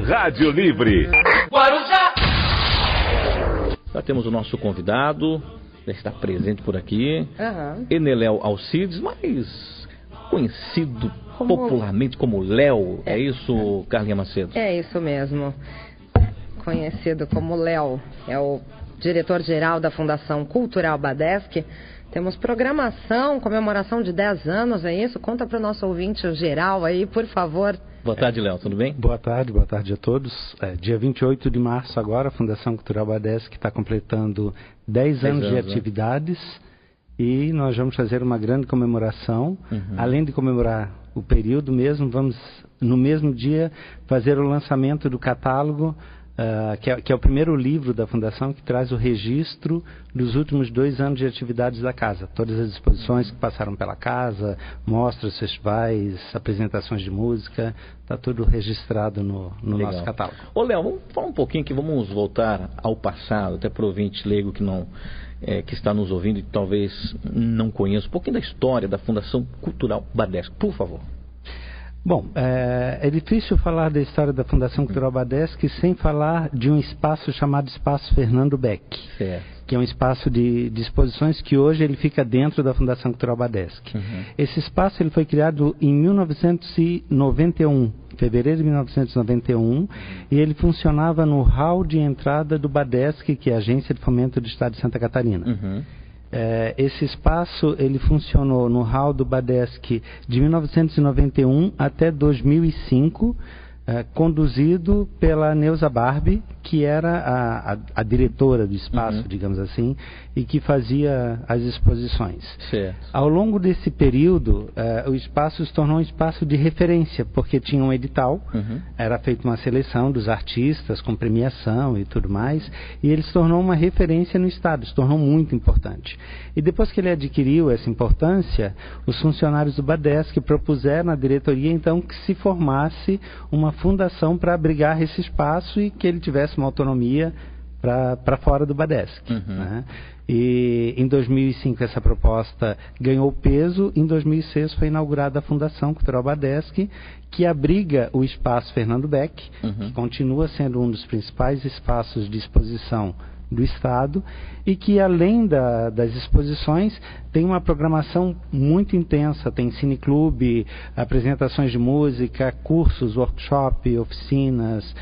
Rádio Livre. Guarujá. Já temos o nosso convidado, já está presente por aqui, Eneléu Alcides, mas conhecido popularmente como Léo, é isso, Carlinha Macedo? É isso mesmo, conhecido como Léo, é o diretor-geral da Fundação Cultural Badesc. Temos programação, comemoração de 10 anos, é isso? Conta para o nosso ouvinte geral aí, por favor. Boa tarde, Léo, tudo bem? Boa tarde a todos. Dia 28 de março agora, a Fundação Cultural Badesc está completando 10 anos de atividades, e nós vamos fazer uma grande comemoração. Além de comemorar o período mesmo, vamos no mesmo dia fazer o lançamento do catálogo, que é o primeiro livro da Fundação, que traz o registro dos últimos 2 anos de atividades da casa. Todas as exposições que passaram pela casa, mostras, festivais, apresentações de música, está tudo registrado no nosso catálogo. Ô Léo, vamos falar um pouquinho aqui, vamos voltar ao passado, até para o ouvinte leigo que está nos ouvindo e talvez não conheça um pouquinho da história da Fundação Cultural Badesc, por favor. Bom, é difícil falar da história da Fundação Cultural Badesc sem falar de um espaço chamado Espaço Fernando Beck, que é um espaço de exposições que hoje ele fica dentro da Fundação Cultural Badesc. Esse espaço ele foi criado em 1991, fevereiro de 1991, e ele funcionava no hall de entrada do Badesc, que é a Agência de Fomento do Estado de Santa Catarina. Esse espaço ele funcionou no hall do Badesc de 1991 até 2005, conduzido pela Neuza Barbie, que era a diretora do espaço, digamos assim, e que fazia as exposições. Ao longo desse período, o espaço se tornou um espaço de referência, porque tinha um edital, era feita uma seleção dos artistas com premiação e tudo mais, e ele se tornou uma referência no estado, se tornou muito importante. E depois que ele adquiriu essa importância, os funcionários do Badesc propuseram à diretoria então que se formasse uma fundação para abrigar esse espaço e que ele tivesse uma autonomia para fora do Badesc. Né? E em 2005 essa proposta ganhou peso. Em 2006 foi inaugurada a Fundação Cultural Badesc, que abriga o Espaço Fernando Beck, que continua sendo um dos principais espaços de exposição do Estado, e que além das exposições tem uma programação muito intensa, tem cineclube, apresentações de música, cursos, workshop, oficinas,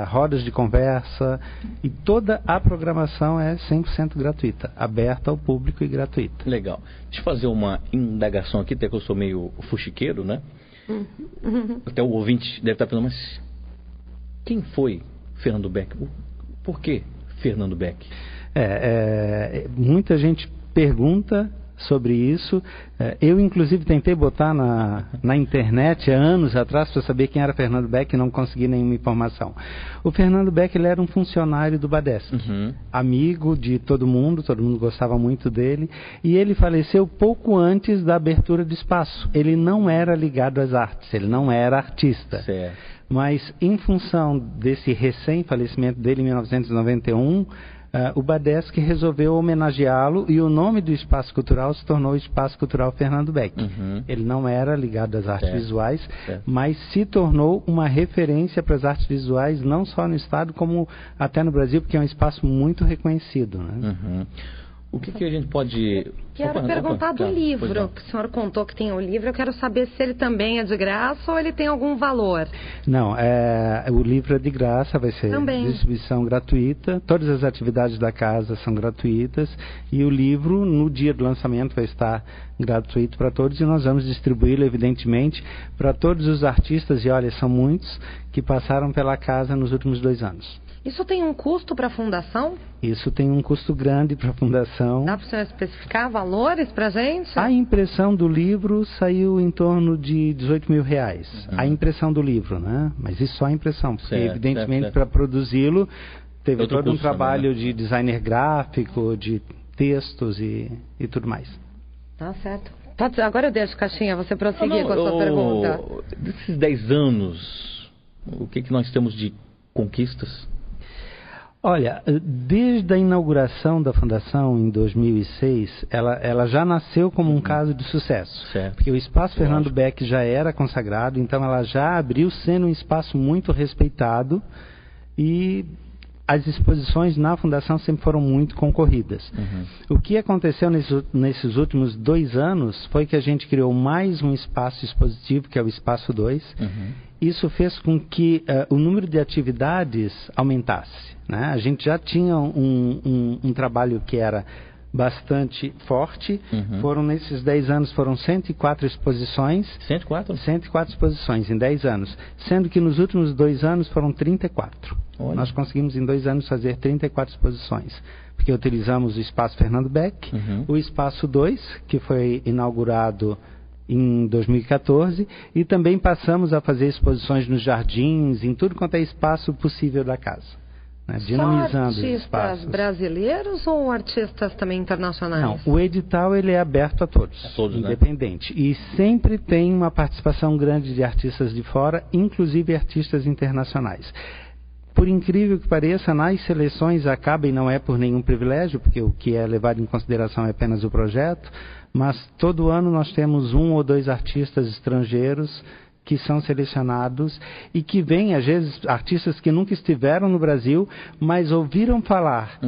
rodas de conversa, e toda a programação é 100% gratuita, aberta ao público e gratuita. Legal. Deixa eu fazer uma indagação aqui, até que eu sou meio fuxiqueiro, né? Até o ouvinte deve estar pensando, mas quem foi Fernando Beck? Por quê Fernando Beck? Muita gente pergunta sobre isso. Eu, inclusive, tentei botar na internet há anos atrás para saber quem era Fernando Beck e não consegui nenhuma informação. O Fernando Beck ele era um funcionário do Badesc, amigo de todo mundo gostava muito dele, e ele faleceu pouco antes da abertura do espaço. Ele não era ligado às artes, ele não era artista. Mas, em função desse recém-falecimento dele em 1991, o Badesc resolveu homenageá-lo, e o nome do Espaço Cultural se tornou Espaço Cultural Fernando Beck. Ele não era ligado às artes visuais, mas se tornou uma referência para as artes visuais, não só no Estado, como até no Brasil, porque é um espaço muito reconhecido, né? O que a gente pode... Quero perguntar do livro, que o senhor contou que tem o livro. Eu quero saber se ele também é de graça ou ele tem algum valor. Não, o livro é de graça, vai ser distribuição gratuita. Todas as atividades da casa são gratuitas. E o livro, no dia do lançamento, vai estar gratuito para todos. E nós vamos distribuí-lo, evidentemente, para todos os artistas, e olha, são muitos, que passaram pela casa nos últimos 2 anos. Isso tem um custo para a Fundação? Isso tem um custo grande para a Fundação. Dá para o senhor especificar valores para a gente? A impressão do livro saiu em torno de R$18 mil. A impressão do livro, né? Mas isso só a impressão, porque evidentemente para produzi-lo teve todo um trabalho de designer gráfico, de textos e tudo mais. Tá certo. Agora eu deixo, Caixinha, você prosseguir com a sua pergunta. Desses 10 anos, o que nós temos de conquistas? Olha, desde a inauguração da Fundação em 2006, ela já nasceu como um caso de sucesso. Certo. Porque o Espaço Fernando Beck já era consagrado, então ela já abriu sendo um espaço muito respeitado e as exposições na Fundação sempre foram muito concorridas. O que aconteceu nesses últimos 2 anos foi que a gente criou mais um espaço expositivo, que é o Espaço 2. Isso fez com que o número de atividades aumentasse, né? A gente já tinha um trabalho que era bastante forte. Foram nesses 10 anos, foram 104 exposições. 104? 104 exposições em 10 anos, sendo que nos últimos 2 anos foram 34. Olha. Nós conseguimos em 2 anos fazer 34 exposições, porque utilizamos o Espaço Fernando Beck, o Espaço 2, que foi inaugurado em 2014, e também passamos a fazer exposições nos jardins, em tudo quanto é espaço possível da casa, né? Dinamizando os espaços. Só artistas brasileiros ou artistas também internacionais? Não, o edital ele é aberto a todos, independente, né? E sempre tem uma participação grande de artistas de fora, inclusive artistas internacionais. Por incrível que pareça, nas seleções acaba, e não é por nenhum privilégio, porque o que é levado em consideração é apenas o projeto, mas todo ano nós temos 1 ou 2 artistas estrangeiros que são selecionados e que vêm, às vezes, artistas que nunca estiveram no Brasil, mas ouviram falar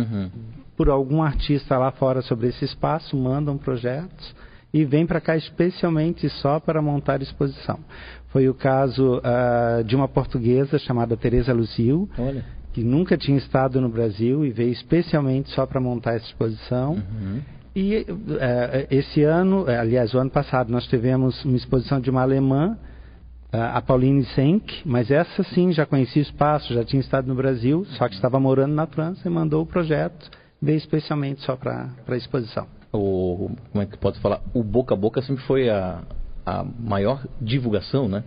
por algum artista lá fora sobre esse espaço, mandam projetos e vêm para cá especialmente só para montar exposição. Foi o caso de uma portuguesa chamada Teresa Lucio, que nunca tinha estado no Brasil e veio especialmente só para montar essa exposição. E esse ano, aliás, o ano passado, nós tivemos uma exposição de uma alemã, a Pauline Senck, mas essa sim já conhecia o espaço, já tinha estado no Brasil, só que estava morando na França e mandou o projeto, veio especialmente só para a exposição. Como é que pode falar? O boca a boca sempre foi a maior divulgação, né?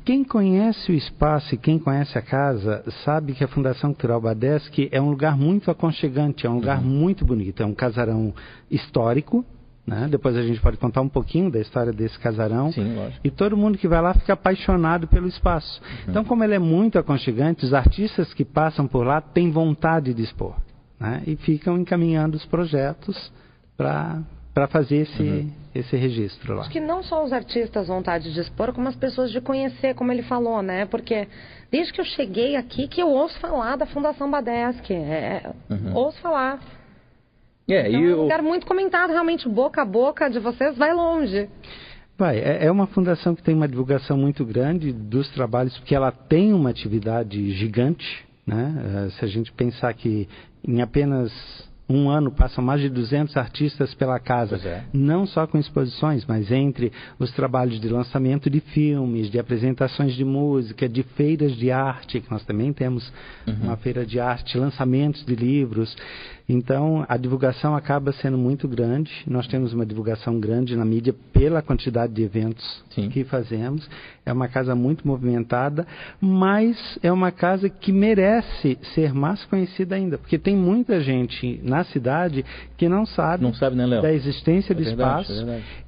Quem conhece o espaço e quem conhece a casa sabe que a Fundação Cultural Badeschi é um lugar muito aconchegante, é um lugar muito bonito, é um casarão histórico, né? Depois a gente pode contar um pouquinho da história desse casarão. Sim, lógico. E todo mundo que vai lá fica apaixonado pelo espaço. Então, como ele é muito aconchegante, os artistas que passam por lá têm vontade de expor, né? E ficam encaminhando os projetos para fazer esse registro lá. Acho que não só os artistas vontade de expor, como as pessoas de conhecer, como ele falou, né? Porque desde que eu cheguei aqui que eu ouço falar da Fundação Badeschi, ouço falar. Então, é um lugar muito comentado, realmente, boca a boca de vocês vai longe. É uma fundação que tem uma divulgação muito grande dos trabalhos, porque ela tem uma atividade gigante, né? Se a gente pensar que em apenas um ano passam mais de 200 artistas pela casa, não só com exposições, mas entre os trabalhos de lançamento de filmes, de apresentações de música, de feiras de arte, que nós também temos uma feira de arte, lançamentos de livros. Então, a divulgação acaba sendo muito grande. Nós temos uma divulgação grande na mídia pela quantidade de eventos que fazemos. É uma casa muito movimentada, mas é uma casa que merece ser mais conhecida ainda, porque tem muita gente na cidade que não sabe, né, Léo? Da existência do espaço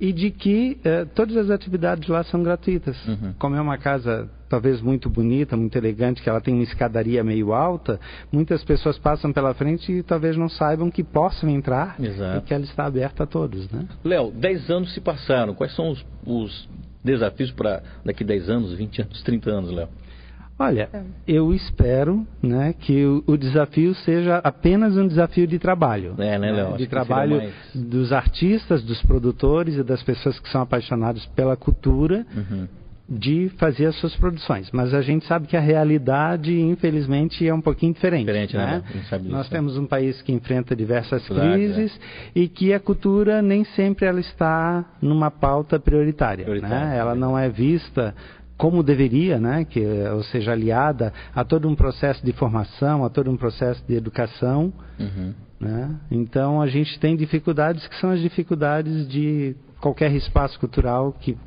e de que todas as atividades lá são gratuitas. Como é uma casa talvez muito bonita, muito elegante, que ela tem uma escadaria meio alta, muitas pessoas passam pela frente e talvez não saibam que possam entrar e que ela está aberta a todos, né? Léo, 10 anos se passaram. Quais são os desafios para daqui 10 anos, 20 anos, 30 anos, Léo? Olha, eu espero, né, que o desafio seja apenas um desafio de trabalho. Né, Léo? De trabalho dos artistas, dos produtores e das pessoas que são apaixonadas pela cultura, de fazer as suas produções. Mas a gente sabe que a realidade, infelizmente, é um pouquinho diferente. Né? Nós temos um país que enfrenta diversas crises e que a cultura nem sempre ela está numa pauta prioritária. Né? Ela não é vista como deveria, né? Ou seja, aliada a todo um processo de formação, a todo um processo de educação. Né? Então, a gente tem dificuldades que são as dificuldades de qualquer espaço cultural que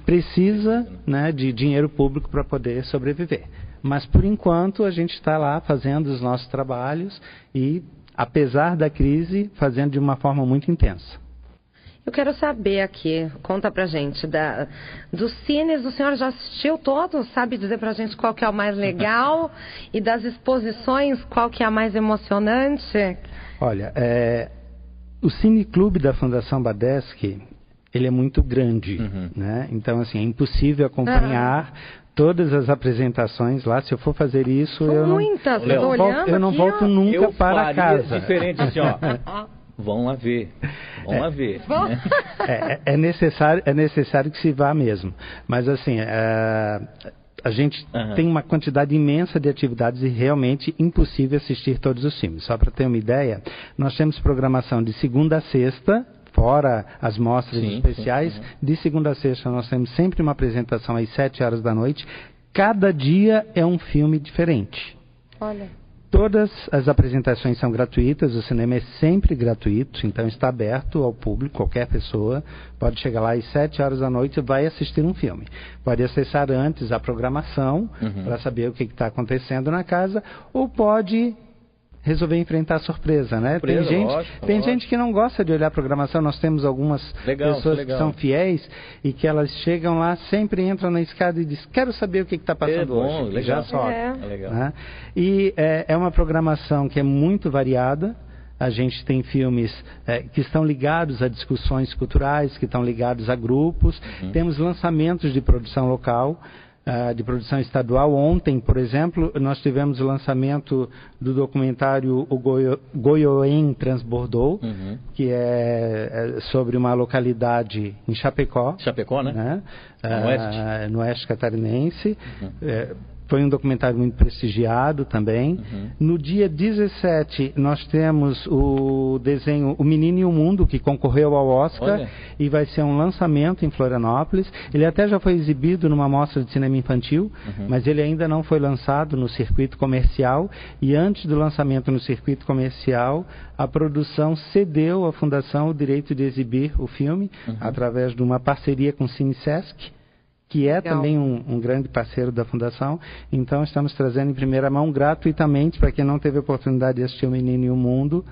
precisa, né, de dinheiro público para poder sobreviver. Mas, por enquanto, a gente está lá fazendo os nossos trabalhos e, apesar da crise, fazendo de uma forma muito intensa. Eu quero saber aqui, conta pra gente, dos cines, o senhor já assistiu todos? Sabe dizer pra gente qual que é o mais legal? E das exposições, qual que é a mais emocionante? Olha, o Cineclube da Fundação Badeschi, ele é muito grande, né? Então, assim, é impossível acompanhar todas as apresentações lá. Se eu for fazer isso, eu não volto nunca para casa. Diferente assim, ó. Vão lá ver. Né? É necessário que se vá mesmo. Mas assim, a gente tem uma quantidade imensa de atividades e realmente impossível assistir todos os filmes. Só para ter uma ideia, nós temos programação de segunda a sexta, fora as mostras especiais. De segunda a sexta nós temos sempre uma apresentação às 7 horas da noite. Cada dia é um filme diferente. Olha. Todas as apresentações são gratuitas, o cinema é sempre gratuito, então está aberto ao público, qualquer pessoa pode chegar lá às 7 horas da noite e vai assistir um filme. Pode acessar antes a programação para saber o que está acontecendo na casa, ou pode resolver enfrentar a surpresa, né? Tem gente que não gosta de olhar a programação. Nós temos algumas pessoas que são fiéis e que elas chegam lá, sempre entram na escada e dizem, quero saber o que está passando hoje. Legal. Já sobe. Né? E é uma programação que é muito variada. A gente tem filmes que estão ligados a discussões culturais, que estão ligados a grupos. Temos lançamentos de produção local, de produção estadual. Ontem, por exemplo, nós tivemos o lançamento do documentário O Goiôen Transbordou, que é sobre uma localidade em Chapecó. Chapecó, né? No oeste catarinense. Foi um documentário muito prestigiado também. No dia 17, nós temos o desenho O Menino e o Mundo, que concorreu ao Oscar. E vai ser um lançamento em Florianópolis. Ele até já foi exibido numa mostra de cinema infantil, mas ele ainda não foi lançado no circuito comercial. E antes do lançamento no circuito comercial, a produção cedeu à Fundação o direito de exibir o filme, através de uma parceria com o Cine Sesc, que é também um grande parceiro da Fundação. Então, estamos trazendo em primeira mão, gratuitamente, para quem não teve a oportunidade de assistir O Menino e o Mundo,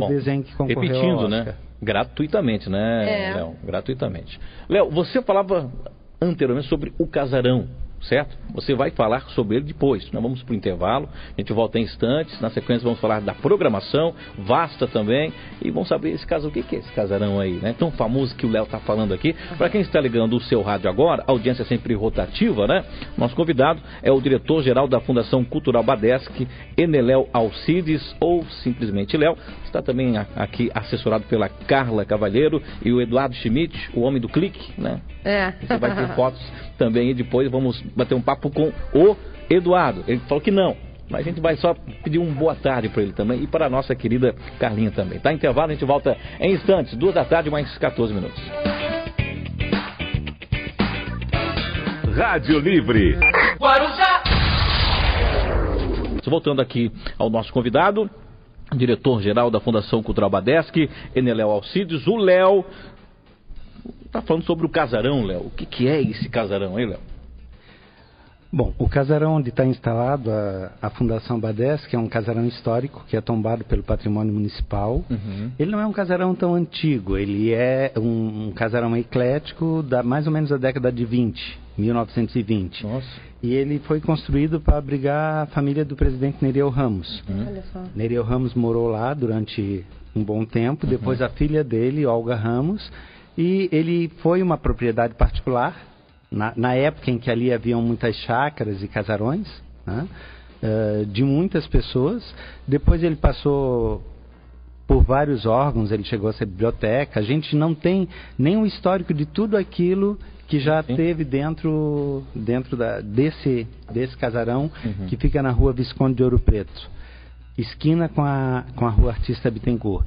desenho que concorreu ao Oscar. Né? Gratuitamente, né, Léo? Gratuitamente. Léo, você falava anteriormente sobre o Casarão, certo? Você vai falar sobre ele depois. Nós vamos para o intervalo, a gente volta em instantes. Na sequência vamos falar da programação vasta também, e vamos saber esse caso, o que é esse casarão aí, né? Tão famoso que o Léo está falando aqui. Para quem está ligando o seu rádio agora, a audiência é sempre rotativa, né? Nosso convidado é o diretor-geral da Fundação Cultural Badeschi, Eneléu Alcides, ou simplesmente Léo. Está também aqui assessorado pela Carla Cavalheiro e o Eduardo Schmidt, o homem do clique, né? Você vai ter fotos também, e depois vamos bater um papo com o Eduardo. Ele falou que não, mas a gente vai só pedir um boa tarde para ele também e para a nossa querida Carlinha também. Tá? Intervalo, a gente volta em instantes, 2 da tarde, mais 14 minutos. Rádio Livre. Guarujá. Voltando aqui ao nosso convidado, diretor-geral da Fundação Cultural Badeschi, Eneléu Alcides, o Léo. Está falando sobre o casarão, Léo. O que é esse casarão aí, Léo? Bom, o casarão onde está instalado a Fundação Badeschi é um casarão histórico que é tombado pelo patrimônio municipal. Ele não é um casarão tão antigo, ele é um casarão eclético mais ou menos da década de 1920. Nossa. E ele foi construído para abrigar a família do presidente Nereu Ramos. Olha só. Nereu Ramos morou lá durante um bom tempo, depois a filha dele, Olga Ramos, e ele foi uma propriedade particular, na época em que ali haviam muitas chácaras e casarões, né, de muitas pessoas. Depois ele passou por vários órgãos, ele chegou a ser biblioteca. A gente não tem nem um histórico de tudo aquilo que já teve dentro desse casarão, que fica na rua Visconde de Ouro Preto, esquina com a rua Artista Bittencourt.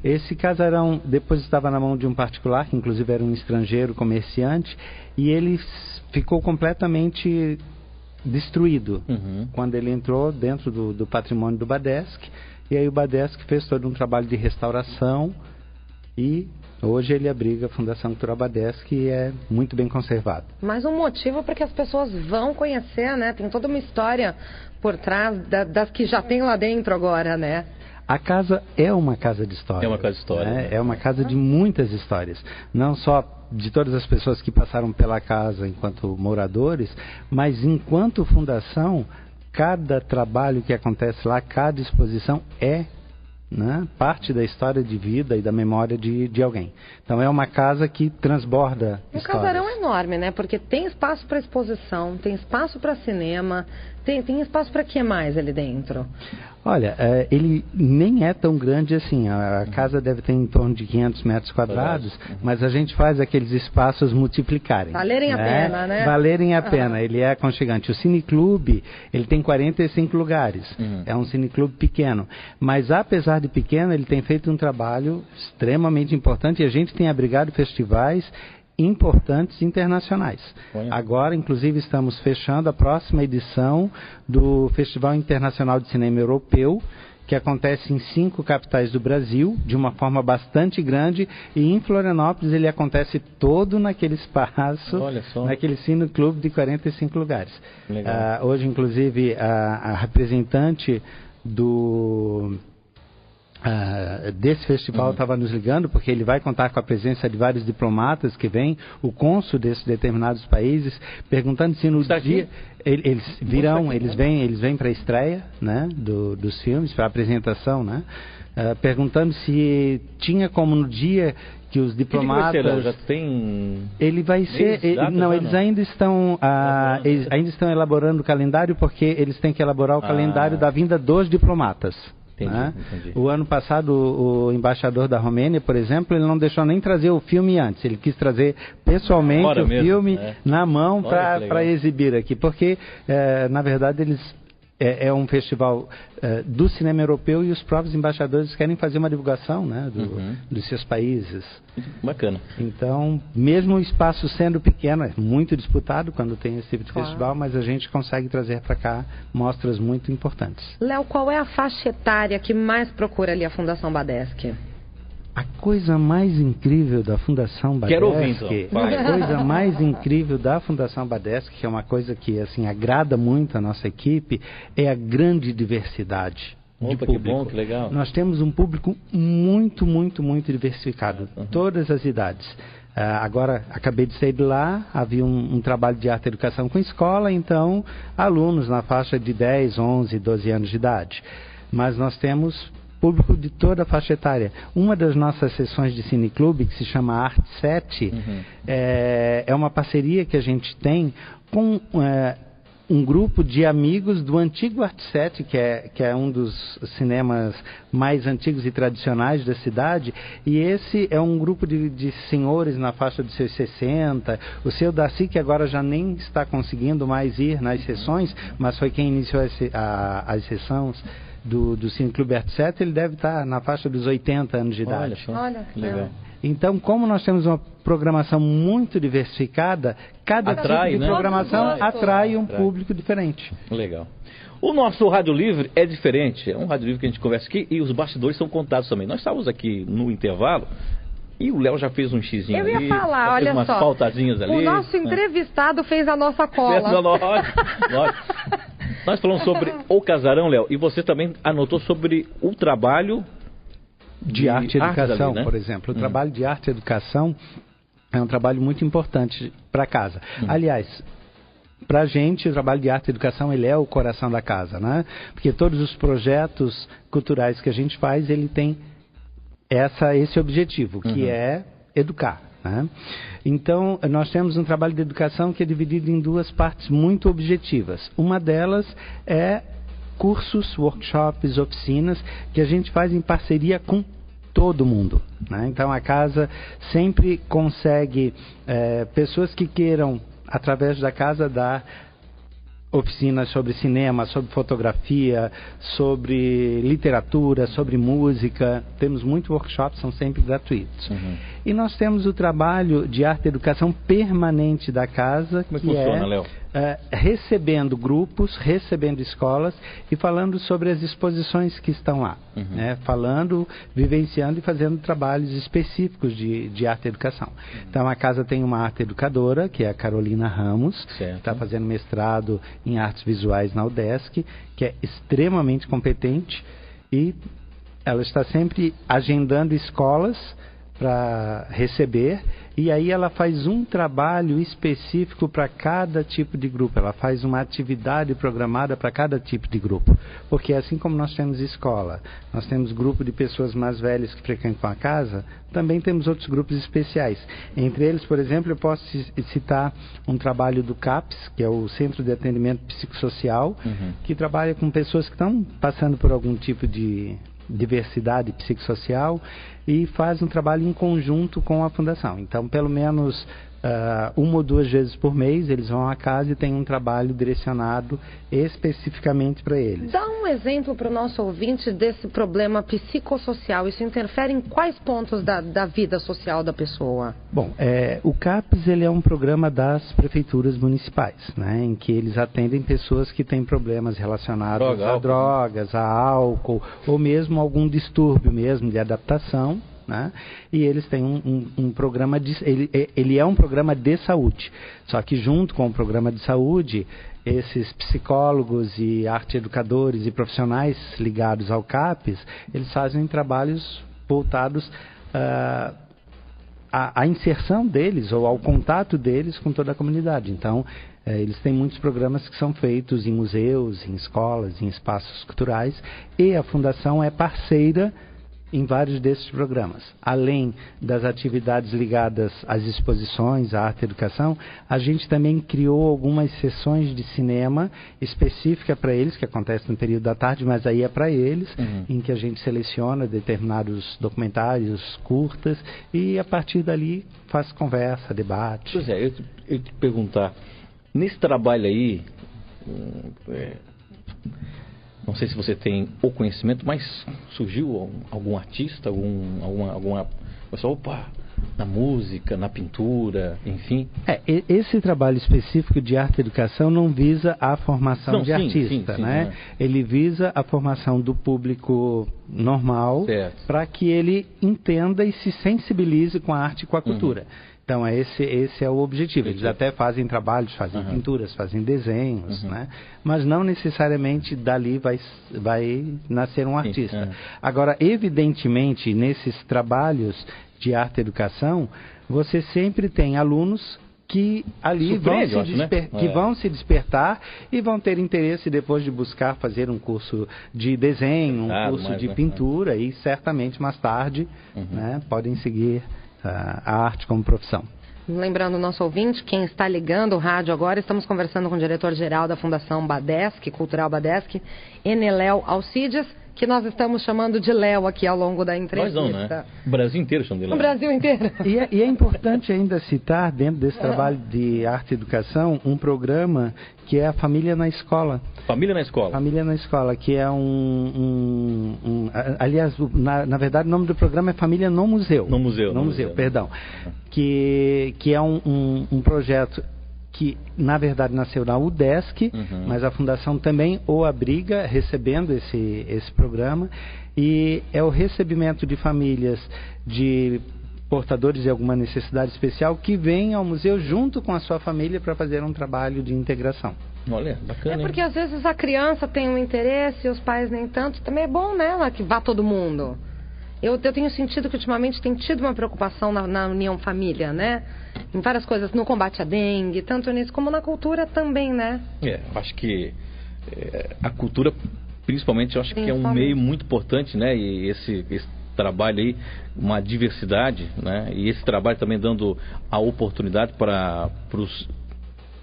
Esse casarão depois estava na mão de um particular, que inclusive era um estrangeiro comerciante, e ele ficou completamente destruído quando ele entrou dentro do patrimônio do Badeschi. E aí o Badeschi fez todo um trabalho de restauração, e hoje ele abriga a Fundação Cultural Badeschi, e é muito bem conservado. Mais um motivo para que as pessoas vão conhecer, né? Tem toda uma história por trás das que já tem lá dentro agora, né? A casa é uma casa de história. É uma casa de história. Né? É uma casa de muitas histórias. Não só de todas as pessoas que passaram pela casa enquanto moradores, mas enquanto fundação, cada trabalho que acontece lá, cada exposição é, né, parte da história de vida e da memória de alguém. Então é uma casa que transborda histórias. Casarão é enorme, né? Porque tem espaço para exposição, tem espaço para cinema, tem espaço para que mais ali dentro? Olha, ele nem é tão grande assim. A casa deve ter em torno de 500 metros quadrados, mas a gente faz aqueles espaços multiplicarem. Valerem a pena, né? Valerem a pena. Ele é aconchegante. O Cineclube, ele tem 45 lugares. É um cineclube pequeno. Mas apesar de pequeno, ele tem feito um trabalho extremamente importante e a gente tem abrigado festivais importantes internacionais. Agora, inclusive, estamos fechando a próxima edição do Festival Internacional de Cinema Europeu, que acontece em 5 capitais do Brasil, de uma forma bastante grande, e em Florianópolis ele acontece todo naquele espaço, naquele cineclube de 45 lugares. Hoje, inclusive, a representante desse festival estava nos ligando, porque ele vai contar com a presença de vários diplomatas que vêm, o cônsul desses determinados países, perguntando se no dia eles virão, eles vêm para a estreia, né, dos filmes, para a apresentação, né, perguntando se tinha como no dia que os diplomatas... Vai ser, já tem... Ele vai ser... eles ainda estão elaborando o calendário, porque eles têm que elaborar o calendário da vinda dos diplomatas. Entendi. O ano passado, o embaixador da Romênia, por exemplo, ele não deixou nem trazer o filme antes. Ele quis trazer pessoalmente filme na mão para exibir aqui. Porque, na verdade, é um festival do cinema europeu e os próprios embaixadores querem fazer uma divulgação, né, dos seus países. Bacana. Então, mesmo o espaço sendo pequeno, é muito disputado quando tem esse tipo de festival, mas a gente consegue trazer para cá mostras muito importantes. Léo, qual é a faixa etária que mais procura ali a Fundação Badeschi? A coisa mais incrível da Fundação Badeschi, a coisa mais incrível da Fundação Badeschi, que é uma coisa que assim agrada muito a nossa equipe, é a grande diversidade de público. Que bom, que legal. Nós temos um público muito, muito, muito diversificado, todas as idades. Agora, acabei de sair de lá, havia um trabalho de arte e educação com escola, então, alunos na faixa de 10, 11, 12 anos de idade. Mas nós temos público de toda a faixa etária. Uma das nossas sessões de cineclube, que se chama Arte 7, é uma parceria que a gente tem com um grupo de amigos do antigo Arte 7, que é um dos cinemas mais antigos e tradicionais da cidade, e esse é um grupo de senhores na faixa dos seus 60, o seu Darcy, que agora já nem está conseguindo mais ir nas sessões, mas foi quem iniciou as sessões do Cineclube Arte 7, ele deve estar na faixa dos 80 anos de idade. Olha que legal. Então, como nós temos uma programação muito diversificada, cada tipo de programação atrai um público diferente. Legal. O nosso Rádio Livre é diferente. É um Rádio Livre que a gente conversa aqui e os bastidores são contados também. Nós estávamos aqui no intervalo e o Léo já fez um xizinho ali. Eu ia falar, olha umas só. Pautadinhas ali. O nosso entrevistado fez a nossa cola. Nós falamos sobre o casarão, Léo, e você também anotou sobre o trabalho de arte e educação, ali, né? Por exemplo. O trabalho de arte e educação é um trabalho muito importante para a casa. Aliás, para a gente, o trabalho de arte e educação, ele é o coração da casa, né? Porque todos os projetos culturais que a gente faz, ele tem esse objetivo, que é educar, né? Então, nós temos um trabalho de educação que é dividido em 2 partes muito objetivas. Uma delas é cursos, workshops, oficinas, que a gente faz em parceria com todo mundo, né? Então, a casa sempre consegue pessoas que queiram, através da casa, dar oficinas sobre cinema, sobre fotografia, sobre literatura, sobre música. Temos muitos workshops, são sempre gratuitos. E nós temos o trabalho de arte e educação permanente da casa, Como que funciona, Léo? Recebendo grupos, recebendo escolas e falando sobre as exposições que estão lá. Né? Falando, vivenciando e fazendo trabalhos específicos de arte e educação. Então, a casa tem uma arte educadora, que é a Carolina Ramos, que está fazendo mestrado em artes visuais na UDESC, que é extremamente competente e ela está sempre agendando escolas para receber, e aí ela faz um trabalho específico para cada tipo de grupo, ela faz uma atividade programada para cada tipo de grupo, porque assim como nós temos escola, nós temos grupo de pessoas mais velhas que frequentam a casa, também temos outros grupos especiais. Entre eles, por exemplo, eu posso citar um trabalho do CAPS, que é o Centro de Atendimento Psicossocial, que trabalha com pessoas que estão passando por algum tipo de diversidade psicossocial e faz um trabalho em conjunto com a Fundação. Então, pelo menos uma ou duas vezes por mês, eles vão à casa e tem um trabalho direcionado especificamente para eles. Dá um exemplo para o nosso ouvinte desse problema psicossocial. Isso interfere em quais pontos da vida social da pessoa? Bom, o CAPS ele é um programa das prefeituras municipais, né, em que eles atendem pessoas que têm problemas relacionados a drogas, a álcool, ou mesmo algum distúrbio mesmo de adaptação. Né? E eles têm um programa ele é um programa de saúde, só que junto com o programa de saúde, esses psicólogos e arte-educadores e profissionais ligados ao CAPS, eles fazem trabalhos voltados à inserção deles ou ao contato deles com toda a comunidade. Então, eles têm muitos programas que são feitos em museus, em escolas, em espaços culturais, e a Fundação é parceira em vários desses programas. Além das atividades ligadas às exposições, à arte e educação, a gente também criou algumas sessões de cinema específica para eles, que acontece no período da tarde, mas aí é para eles, em que a gente seleciona determinados documentários curtas e a partir dali faz conversa, debate. Pois é, eu te perguntar, nesse trabalho aí, não sei se você tem o conhecimento, mas surgiu algum artista, alguma pessoa, na música, na pintura, enfim? Esse trabalho específico de arte e educação não visa a formação de artista, né? Ele visa a formação do público normal, para que ele entenda e se sensibilize com a arte e com a cultura. Então, esse é o objetivo. Eles até fazem trabalhos, fazem pinturas, fazem desenhos, né? Mas não necessariamente dali vai nascer um artista. Agora, evidentemente, nesses trabalhos de arte e educação, você sempre tem alunos que ali vão se despertar e vão ter interesse depois de buscar fazer um curso de desenho, um curso de pintura e certamente mais tarde né, podem seguir a arte como profissão. Lembrando o nosso ouvinte, quem está ligando o rádio agora, estamos conversando com o diretor-geral da Fundação Badesc, Cultural Badesc, Eneléu Alcides, que nós estamos chamando de Léo aqui ao longo da entrevista. Nós não, né? O Brasil inteiro chama de Léo. O Brasil inteiro. E é importante ainda citar, dentro desse trabalho de arte e educação, um programa que é a Família na Escola. Família na Escola. Família na Escola, que é aliás, na verdade o nome do programa é Família no Museu. No Museu, perdão. Que é um projeto que, na verdade, nasceu na UDESC, mas a Fundação também o abriga, recebendo esse programa, e é o recebimento de famílias de portadores de alguma necessidade especial que vêm ao museu junto com a sua família para fazer um trabalho de integração. Olha, bacana. É porque às vezes a criança tem um interesse e os pais nem tanto, também é bom, né, que vá todo mundo. Eu tenho sentido que ultimamente tem tido uma preocupação na união família, né? Em várias coisas, no combate à dengue, tanto nisso como na cultura também, né? Acho que a cultura, principalmente, eu acho que é um meio muito importante, né? E esse trabalho aí, uma diversidade, né? E esse trabalho também dando a oportunidade para os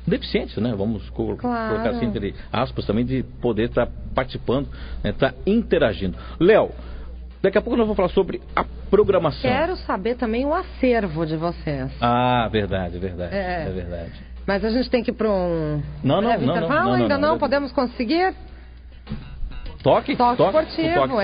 deficientes, né? Vamos colocar assim, entre aspas, também de poder estar participando, né? Estar interagindo. Léo, daqui a pouco nós vamos falar sobre a programação. Quero saber também o acervo de vocês. Ah, verdade. É verdade. Mas a gente tem que ir para um breve intervalo? Ainda não? Podemos conseguir? Toque esportivo.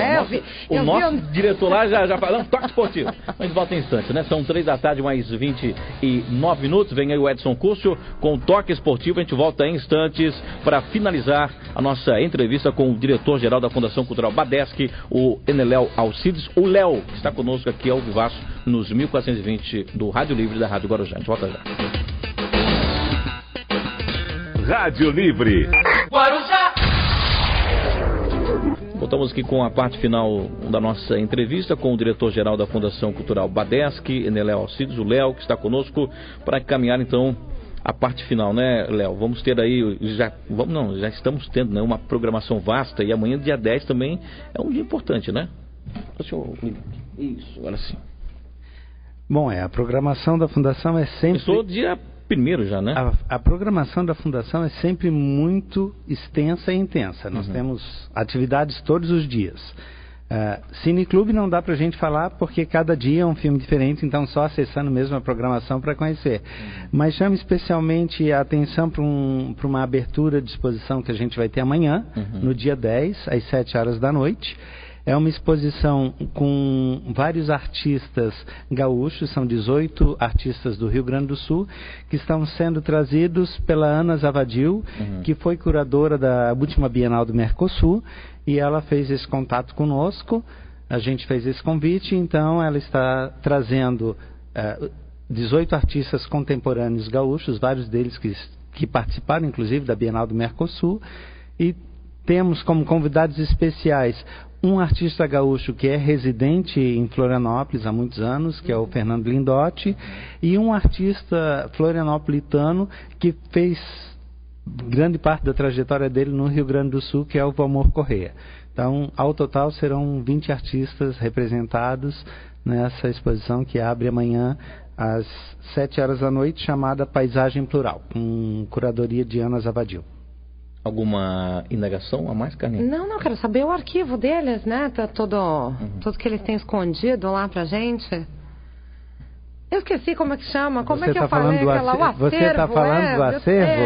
O nosso diretor lá já falando toque esportivo. A gente volta em instantes, né? São 3 da tarde, mais 29 minutos. Vem aí o Edson Cúcio com o toque esportivo. A gente volta em instantes para finalizar a nossa entrevista com o diretor-geral da Fundação Cultural Badesc, o Eneléu Alcides. O Léo está conosco aqui ao vivaço nos 1420 do Rádio Livre da Rádio Guarujá. A gente volta já. Rádio Livre Guarujá. Voltamos aqui com a parte final da nossa entrevista com o diretor-geral da Fundação Cultural Badesc, Enéliel Alcides, o Léo, que está conosco para caminhar então a parte final, né, Léo? Vamos ter aí, já estamos tendo, né, uma programação vasta, e amanhã, dia 10, também é um dia importante, né? Isso, agora sim. Bom, a programação da Fundação é sempre... Começou dia 1º já, né? A programação da Fundação é sempre muito extensa e intensa. Nós temos atividades todos os dias. Cineclube não dá pra gente falar porque cada dia é um filme diferente, então só acessando mesmo a programação para conhecer. Mas chama especialmente a atenção para uma abertura de exposição que a gente vai ter amanhã, no dia 10, às 7 horas da noite. É uma exposição com vários artistas gaúchos, são 18 artistas do Rio Grande do Sul, que estão sendo trazidos pela Ana Zavadil, que foi curadora da última Bienal do Mercosul, e ela fez esse contato conosco, a gente fez esse convite, então ela está trazendo 18 artistas contemporâneos gaúchos, vários deles que participaram, inclusive, da Bienal do Mercosul, e temos como convidados especiais um artista gaúcho que é residente em Florianópolis há muitos anos, que é o Fernando Lindotti, e um artista florianopolitano que fez grande parte da trajetória dele no Rio Grande do Sul, que é o Valmor Corrêa. Então, ao total, serão 20 artistas representados nessa exposição que abre amanhã às 7 horas da noite, chamada Paisagem Plural, com curadoria de Ana Zavadil. Alguma indagação a mais, Carlinhos? Não, quero saber o arquivo deles, né? Tá tudo que eles têm escondido lá pra gente. Eu esqueci como é que chama, como você é que eu falei aquela, o acervo. Você está falando do acervo?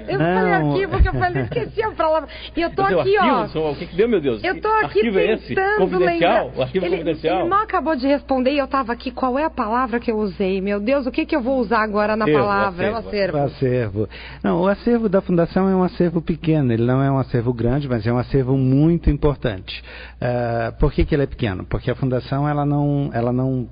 Eu falei arquivo, porque eu falei, esqueci a palavra. E eu tô aqui, arquivo, ó. O que deu, meu Deus? Eu tô aqui arquivo tentando confidencial? O arquivo confidencial? Ele não acabou de responder e eu tava aqui, qual é a palavra que eu usei? Meu Deus, o que eu vou usar agora na palavra? O acervo. Não, o acervo da Fundação é um acervo pequeno, ele não é um acervo grande, mas é um acervo muito importante. Por que ele é pequeno? Porque a Fundação, ela não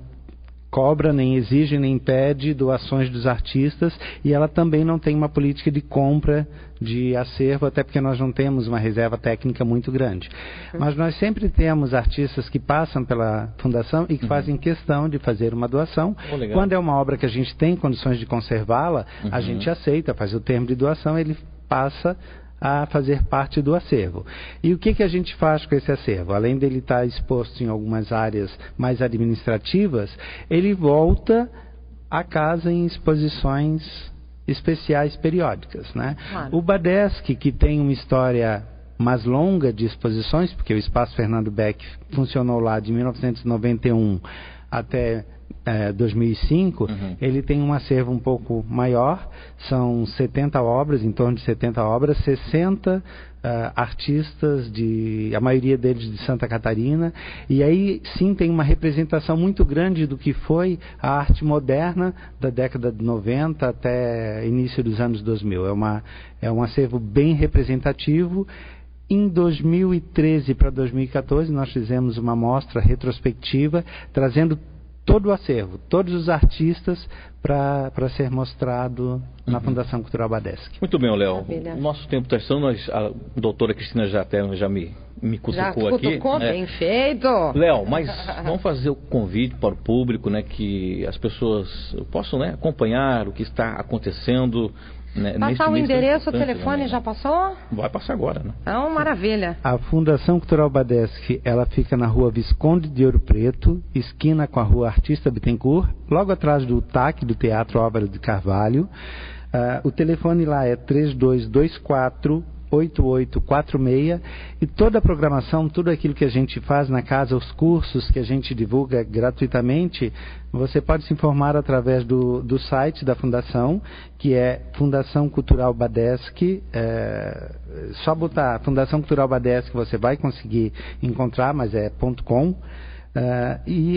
cobra, nem exige, nem impede doações dos artistas, e ela também não tem uma política de compra de acervo, até porque nós não temos uma reserva técnica muito grande. Mas nós sempre temos artistas que passam pela Fundação e que fazem questão de fazer uma doação. Quando é uma obra que a gente tem condições de conservá-la, a gente aceita, faz o termo de doação, ele passa a fazer parte do acervo. E o que a gente faz com esse acervo? Além dele estar exposto em algumas áreas mais administrativas, ele volta à casa em exposições especiais periódicas, né? Claro. O Badesc, que tem uma história mais longa de exposições, porque o Espaço Fernando Beck funcionou lá de 1991 até 2005, ele tem um acervo um pouco maior, são 70 obras, em torno de 70 obras, 60 artistas, a maioria deles de Santa Catarina, e aí sim tem uma representação muito grande do que foi a arte moderna da década de 90 até início dos anos 2000. É um acervo bem representativo. Em 2013 para 2014 nós fizemos uma mostra retrospectiva, trazendo todo o acervo, todos os artistas para ser mostrado na Fundação Cultural Badesc. Muito bem, Léo. O nosso tempo está estando, a doutora Cristina já me cutucou aqui. Bem feito. Léo, mas vamos fazer o convite para o público, né, que as pessoas possam, né, acompanhar o que está acontecendo. Passar o endereço, o telefone, né? Já passou? Vai passar agora, né? Então, maravilha. A Fundação Cultural Badesc, ela fica na rua Visconde de Ouro Preto, esquina com a rua Artista Bittencourt, logo atrás do TAC, do Teatro Álvaro de Carvalho. O telefone lá é 3224-8846, e toda a programação, tudo aquilo que a gente faz na casa, os cursos que a gente divulga gratuitamente, você pode se informar através do site da Fundação, que é Fundação Cultural Badesc. Só botar Fundação Cultural Badesc você vai conseguir encontrar, mas é .com,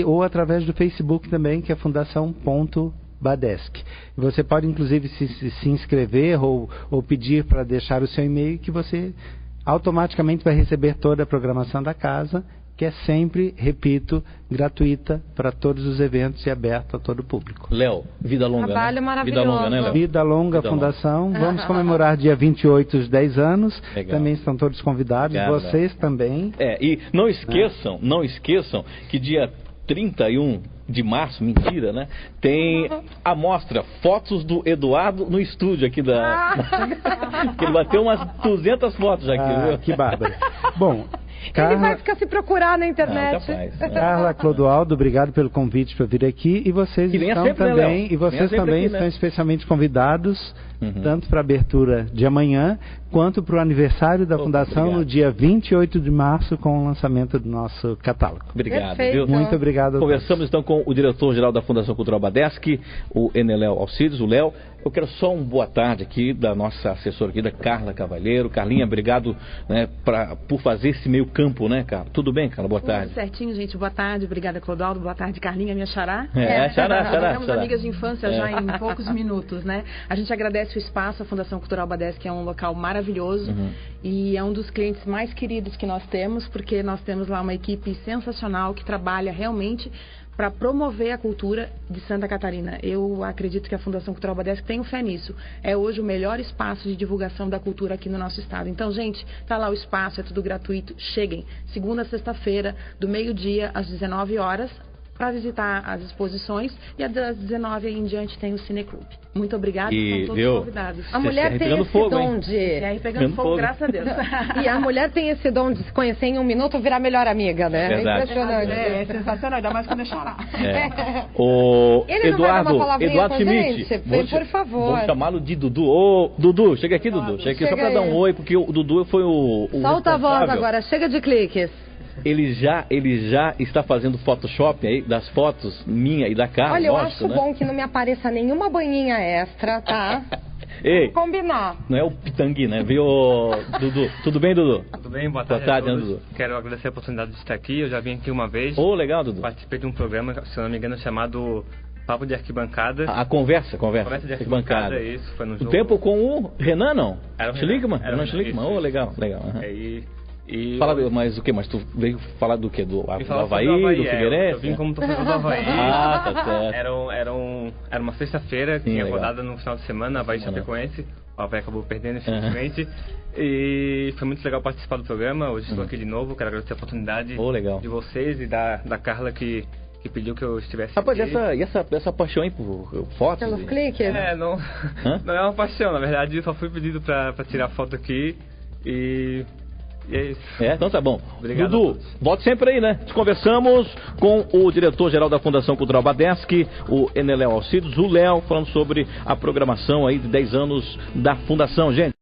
ou através do Facebook também, que é Fundação.Badesc. Você pode inclusive se inscrever ou pedir para deixar o seu e-mail, que você automaticamente vai receber toda a programação da casa, que é sempre, repito, gratuita para todos os eventos e aberta a todo o público. Léo, vida longa, trabalho maravilhoso. Vida longa, né, Léo? Vida longa, Fundação. Vamos comemorar dia 28 os 10 anos. Legal. Também estão todos convidados, Obrigado, vocês também. E não esqueçam que dia 31 de março, mentira, né? Tem a mostra Fotos do Eduardo no estúdio aqui que ele bateu umas 200 fotos aqui, viu? Que bárbaro. Bom, Carla... Ele vai ficar se procurar na internet. Carla, Clodoaldo, obrigado pelo convite para vir aqui. E vocês estão também, estão especialmente convidados, tanto para a abertura de amanhã, quanto para o aniversário da Fundação no dia 28 de março, com o lançamento do nosso catálogo. Obrigado, viu? Muito obrigado. Conversamos então com o diretor-geral da Fundação Cultural Badeschi, o Eneléu Alcides, o Léo. Eu quero só uma boa tarde aqui da nossa assessora aqui, da Carla Cavalheiro. Carlinha, obrigado, né, por fazer esse meio campo, né, Carla? Tudo bem, Carla? Boa tarde. Tudo certinho, gente. Boa tarde. Obrigada, Clodoaldo. Boa tarde, Carlinha, minha xará. Xará. Somos amigas de infância já em poucos minutos, né? A gente agradece o espaço, a Fundação Cultural Badeschi é um local maravilhoso e é um dos clientes mais queridos que nós temos, porque nós temos lá uma equipe sensacional que trabalha realmente para promover a cultura de Santa Catarina. Eu acredito que a Fundação Cultural Badeschi tem fé nisso. É hoje o melhor espaço de divulgação da cultura aqui no nosso estado. Então, gente, tá lá o espaço, é tudo gratuito. Cheguem. Segunda a sexta-feira, do meio-dia às 19 horas, para visitar as exposições, e das 19 em diante tem o Cineclube. Muito obrigada, são todos convidados. A mulher tem esse dom de... E aí pegando fogo, graças a Deus. E a mulher tem esse dom de se conhecer em um minuto e virar melhor amiga, né? Verdade. É impressionante. É sensacional, ainda mais quando é chorar. O Ele não vai dar uma palavrinha Eduardo com a Schmidt, gente? Por favor. Vou chamá-lo de Dudu. Ô, Dudu, chega aqui, Dudu. Chega aqui só para dar um oi, porque o Dudu foi o Solta a voz agora, chega de cliques. Ele já está fazendo Photoshop aí das fotos minha e da Carla. Olha, eu acho bom que não me apareça nenhuma banhinha extra, tá? Ei, combinar. Não é o pitangui, né? Viu, Dudu? Tudo bem, Dudu? Tudo bem, boa tarde a todos. Dudu. Quero agradecer a oportunidade de estar aqui. Eu já vim aqui uma vez. Legal, Dudu. Participei de um programa, se eu não me engano, chamado Papo de Arquibancada. A conversa de arquibancada. Isso, foi no jogo. O tempo com o Renan, não? Era o Schlickman? Renan Schlickman. Legal. Fala mais o que? Mas tu veio falar do que? Do Havaí, do Figueirense? Eu vim como torcedor do Havaí. Tá certo. Era uma sexta-feira, tinha rodada no final de semana, Havaí Chapecoense. O Havaí acabou perdendo, infelizmente. E foi muito legal participar do programa. Hoje estou aqui de novo, quero agradecer a oportunidade de vocês e da Carla que pediu que eu estivesse aqui. Rapaz, essa paixão aí por fotos? Pelos cliques? Não é uma paixão, na verdade eu só fui pedido para tirar foto aqui e é isso. Então tá bom. Obrigado, Dudu, volte sempre aí, né? Conversamos com o diretor-geral da Fundação Cultural Badeschi, o Eneléu Alcides, o Léo, falando sobre a programação aí de 10 anos da Fundação, gente.